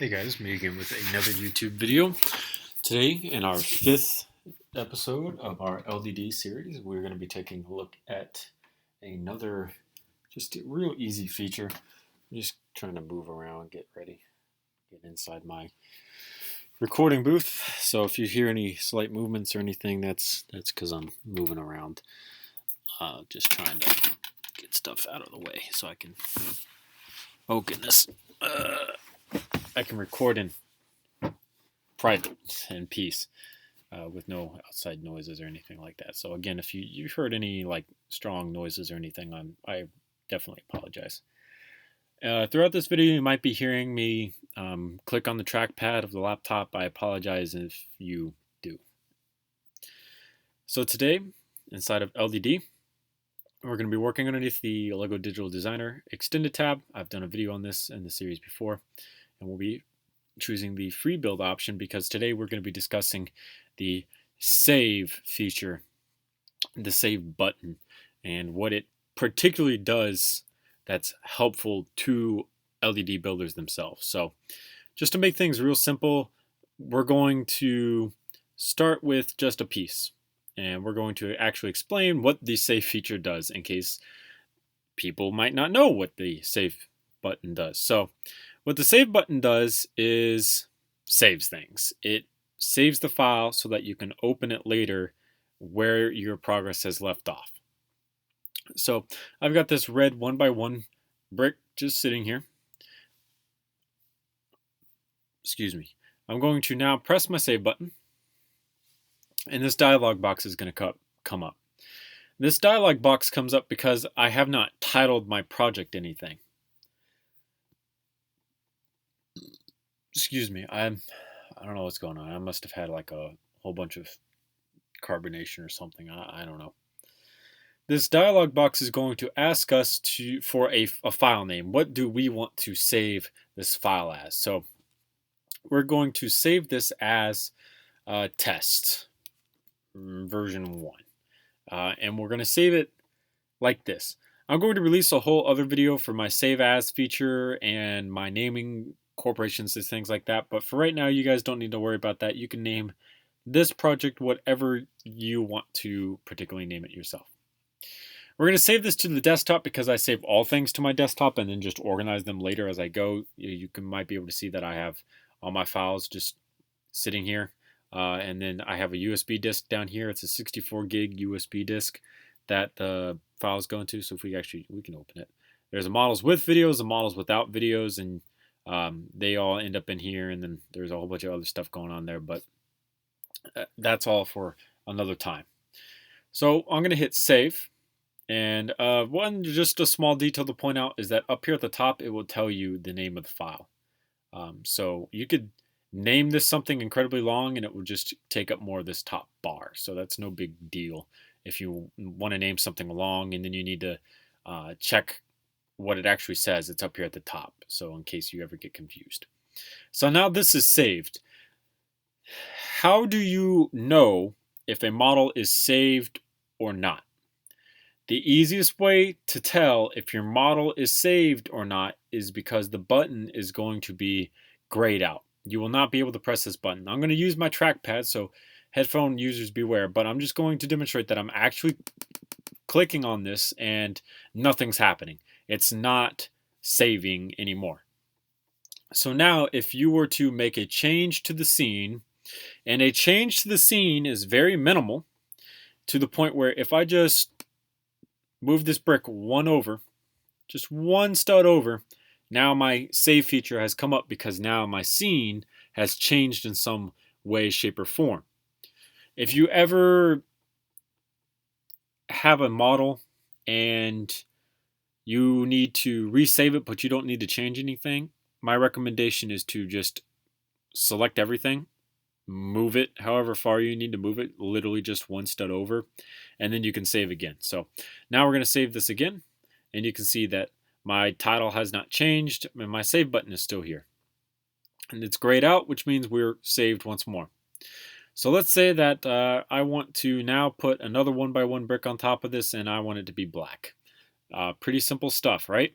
Hey guys, me again with another YouTube video. Today, in our 5th episode of our LDD series, we're going to be taking a look at another just a real easy feature. I'm just trying to move around, get ready, get inside my recording booth. So if you hear any slight movements or anything, that's because I'm moving around. Just trying to get stuff out of the way so I can. Oh goodness. I can record in private and peace with no outside noises or anything like that. So again, if you've heard any like strong noises or anything, I definitely apologize. Throughout this video, you might be hearing me click on the trackpad of the laptop. I apologize if you do. So today, inside of LDD, we're going to be working underneath the Lego Digital Designer Extended tab. I've done a video on this in the series before. And we'll be choosing the free build option because today we're going to be discussing the save feature, the save button, and what it particularly does that's helpful to LDD builders themselves. So just to make things real simple, we're going to start with just a piece. And we're going to actually explain what the save feature does in case people might not know what the save button does. So what the save button does is saves things. It saves the file so that you can open it later where your progress has left off. So I've got this red 1x1 brick just sitting here. Excuse me. I'm going to now press my save button, and this dialog box is going to come up. This dialog box comes up because I have not titled my project anything. Excuse me, I don't know what's going on. I must have had like a whole bunch of carbonation or something. I don't know. This dialog box is going to ask us for a file name. What do we want to save this file as? So we're going to save this as test version 1. And we're going to save it like this. I'm going to release a whole other video for my save as feature and my naming corporations and things like that, but for right now you guys don't need to worry about that. You can name this project whatever you want to particularly name it yourself. We're going to save this to the desktop because I save all things to my desktop and then just organize them later as I go. You might be able to see that I have all my files just sitting here, and then I have a USB disk down here. It's a 64 gig USB disk that the files go into. So if we can open it. There's a models with videos, a models without videos, and they all end up in here, and then there's a whole bunch of other stuff going on there, but that's all for another time. So I'm going to hit save, and just a small detail to point out is that up here at the top it will tell you the name of the file. So you could name this something incredibly long and it will just take up more of this top bar, so that's no big deal. If you want to name something long and then you need to check what it actually says, it's up here at the top, so in case you ever get confused. So now this is saved. How do you know if a model is saved or not? The easiest way to tell if your model is saved or not is because the button is going to be grayed out. You will not be able to press this button. I'm going to use my trackpad, so headphone users beware, but I'm just going to demonstrate that I'm actually clicking on this and nothing's happening. It's not saving anymore. So now if you were to make a change to the scene, and a change to the scene is very minimal to the point where if I just move this brick one over, just one stud over, now my save feature has come up because now my scene has changed in some way, shape, or form. If you ever have a model and you need to resave it, but you don't need to change anything, my recommendation is to just select everything, move it however far you need to move it, literally just one stud over, and then you can save again. So now we're going to save this again, and you can see that my title has not changed, and my save button is still here. And it's grayed out, which means we're saved once more. So let's say that I want to now put another 1x1 brick on top of this, and I want it to be black. Pretty simple stuff, right?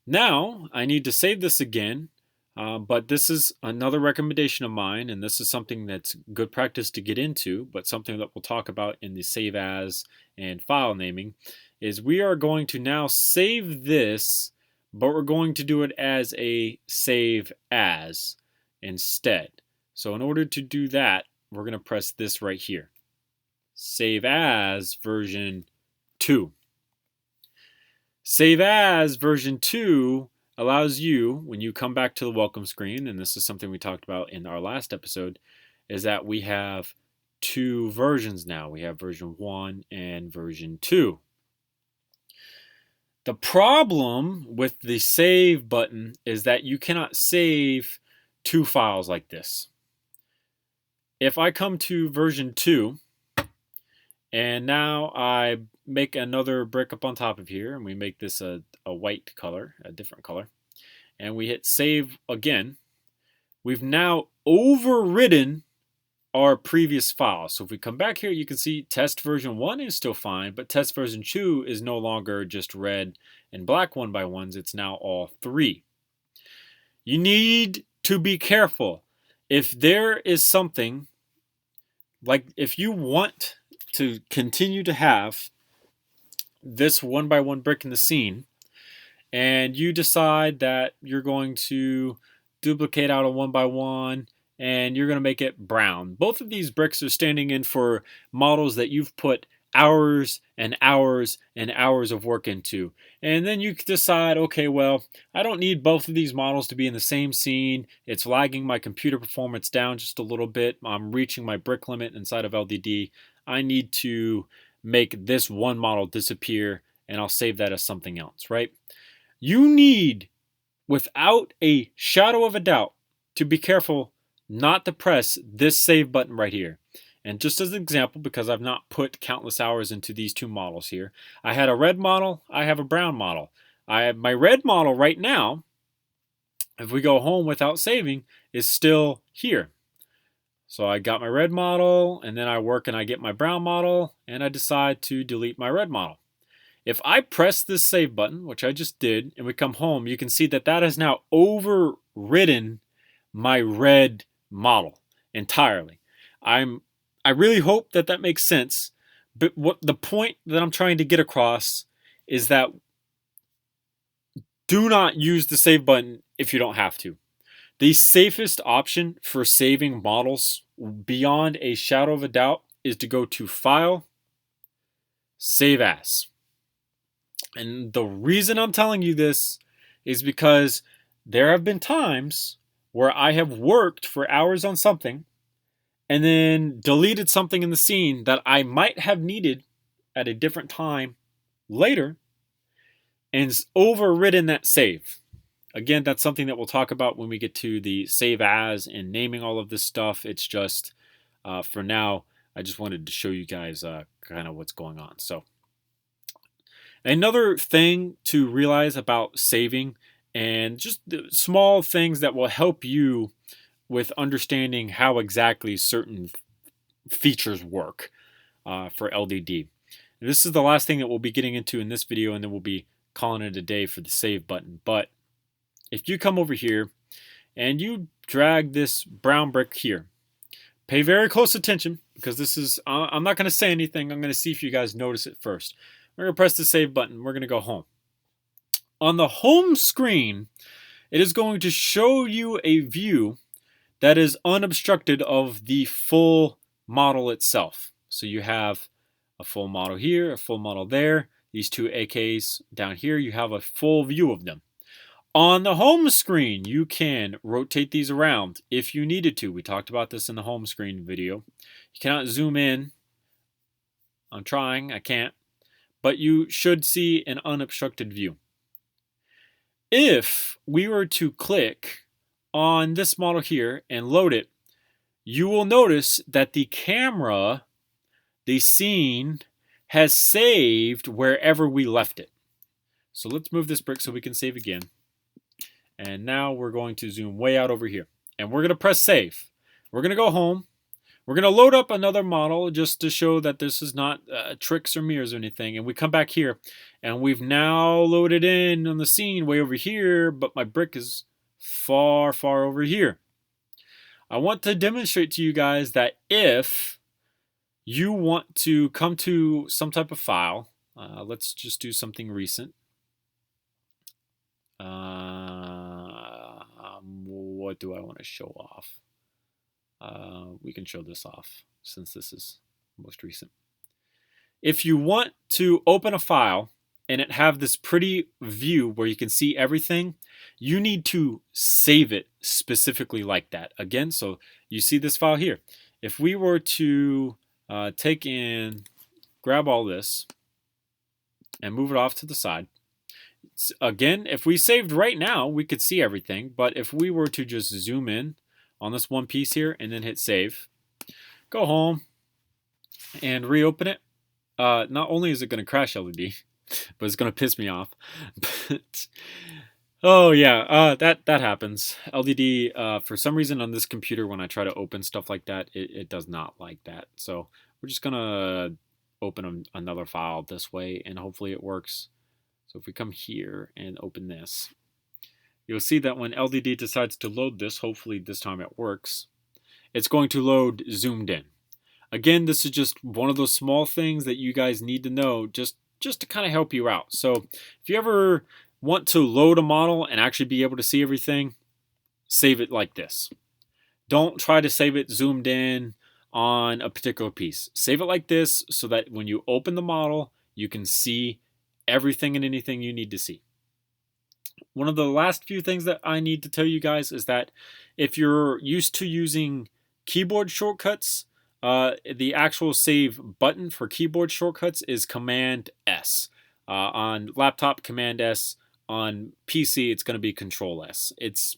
Now I need to save this again, But this is another recommendation of mine, and this is something that's good practice to get into, but something that we'll talk about in the save as and file naming, is we are going to now save this, but we're going to do it as a save as instead. So in order to do that, we're going to press this right here. Save as version 2. Save as version 2 allows you, when you come back to the welcome screen, and this is something we talked about in our last episode, is that we have 2 versions now. We have version 1 and version 2. The problem with the save button is that you cannot save 2 files like this. If I come to version 2, and now I make another brick up on top of here, and we make this a white color, a different color, and we hit save again, we've now overridden our previous file. So if we come back here, you can see test version 1 is still fine, but test version 2 is no longer just red and black 1x1s, it's now all 3. You need to be careful. If there is something, like if you want to continue to have this 1x1 brick in the scene, and you decide that you're going to duplicate out a 1x1 and you're going to make it brown. Both of these bricks are standing in for models that you've put hours and hours and hours of work into. And then you decide, okay, well, I don't need both of these models to be in the same scene. It's lagging my computer performance down just a little bit. I'm reaching my brick limit inside of LDD. I need to make this one model disappear, and I'll save that as something else, right? You need, without a shadow of a doubt, to be careful not to press this save button right here. And just as an example, because I've not put countless hours into these 2 models here, I had a red model, I have a brown model. I have my red model right now, if we go home without saving, is still here. So I got my red model, and then I work and I get my brown model, and I decide to delete my red model. If I press this save button, which I just did, and we come home, you can see that that has now overridden my red model entirely. I really hope that that makes sense, but what the point that I'm trying to get across is that do not use the save button if you don't have to. The safest option for saving models beyond a shadow of a doubt is to go to File, Save As. And the reason I'm telling you this is because there have been times where I have worked for hours on something and then deleted something in the scene that I might have needed at a different time later and overridden that save. Again, that's something that we'll talk about when we get to the save as and naming all of this stuff. It's just, for now, I just wanted to show you guys kind of what's going on. So another thing to realize about saving, and just the small things that will help you with understanding how exactly certain features work for LDD. And this is the last thing that we'll be getting into in this video, and then we'll be calling it a day for the save button. But if you come over here and you drag this brown brick here, pay very close attention, because this is, I'm not going to say anything. I'm going to see if you guys notice it first. We're going to press the save button. We're going to go home. On the home screen, it is going to show you a view that is unobstructed of the full model itself. So you have a full model here, a full model there. These 2 AKs down here, you have a full view of them. On the home screen, you can rotate these around if you needed to. We talked about this in the home screen video. You cannot zoom in. I'm trying, I can't. But you should see an unobstructed view. If we were to click on this model here and load it, you will notice that the camera, the scene, has saved wherever we left it. So let's move this brick so we can save again. And now we're going to zoom way out over here. And we're going to press save. We're going to go home. We're going to load up another model just to show that this is not tricks or mirrors or anything. And we come back here, and we've now loaded in on the scene way over here, but my brick is far, far over here. I want to demonstrate to you guys that if you want to come to some type of file, let's just do something recent. What do I want to show off? We can show this off since this is most recent. If you want to open a file and it have this pretty view where you can see everything, you need to save it specifically like that. Again, so you see this file here. If we were to take and grab all this and move it off to the side, again, if we saved right now, we could see everything. But if we were to just zoom in on this one piece here and then hit save, go home and reopen it, not only is it going to crash LED, but it's going to piss me off. But, oh yeah, that happens. LDD, for some reason on this computer, when I try to open stuff like that, it does not like that. So we're just going to open another file this way, and hopefully it works. So if we come here and open this, you'll see that when LDD decides to load this, hopefully this time it works, it's going to load zoomed in. Again, this is just one of those small things that you guys need to know just to kind of help you out. So if you ever want to load a model and actually be able to see everything, save it like this. Don't try to save it zoomed in on a particular piece. Save it like this so that when you open the model, you can see everything and anything you need to see. One of the last few things that I need to tell you guys is that if you're used to using keyboard shortcuts, the actual save button for keyboard shortcuts is Command S. On laptop, Command S. On PC, it's going to be Control S. It's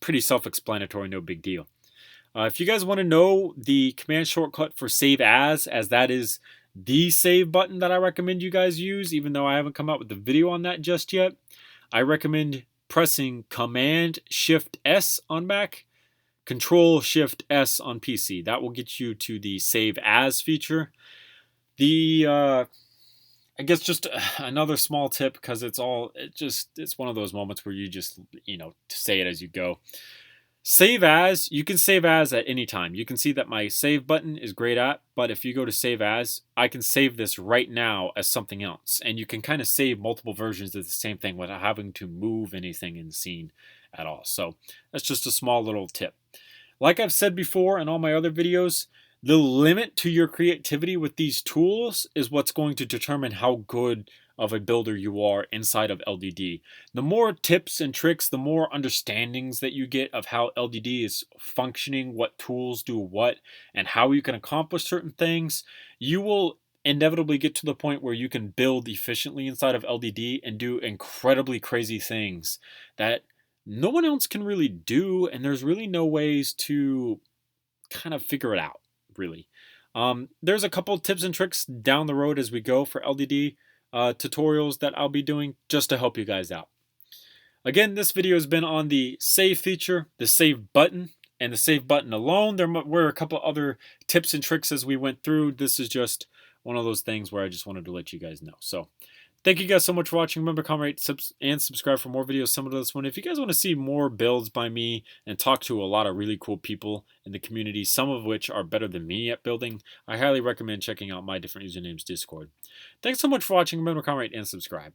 pretty self-explanatory, no big deal. If you guys want to know the command shortcut for Save As that is the save button that I recommend you guys use, even though I haven't come out with a video on that just yet, I recommend pressing Command Shift S on Mac, Control Shift S on PC. That will get you to the Save As feature. I guess just another small tip, because it's one of those moments where you just, say it as you go. Save As, you can save as at any time. You can see that my save button is great at, but if you go to Save As, I can save this right now as something else. And you can kind of save multiple versions of the same thing without having to move anything in the scene at all. So that's just a small little tip. Like I've said before in all my other videos, the limit to your creativity with these tools is what's going to determine how good of a builder you are inside of LDD. The more tips and tricks, the more understandings that you get of how LDD is functioning, what tools do what, and how you can accomplish certain things, you will inevitably get to the point where you can build efficiently inside of LDD and do incredibly crazy things that no one else can really do, and there's really no ways to kind of figure it out, really. There's a couple tips and tricks down the road as we go for LDD tutorials that I'll be doing just to help you guys out. Again, this video has been on the save feature, the save button, and the save button alone. There were a couple other tips and tricks as we went through. This is just one of those things where I just wanted to let you guys know. So thank you guys so much for watching. Remember, comment, rate, and subscribe for more videos similar to this one. If you guys want to see more builds by me and talk to a lot of really cool people in the community, some of which are better than me at building, I highly recommend checking out my different usernames Discord. Thanks so much for watching. Remember, comment, rate, and subscribe.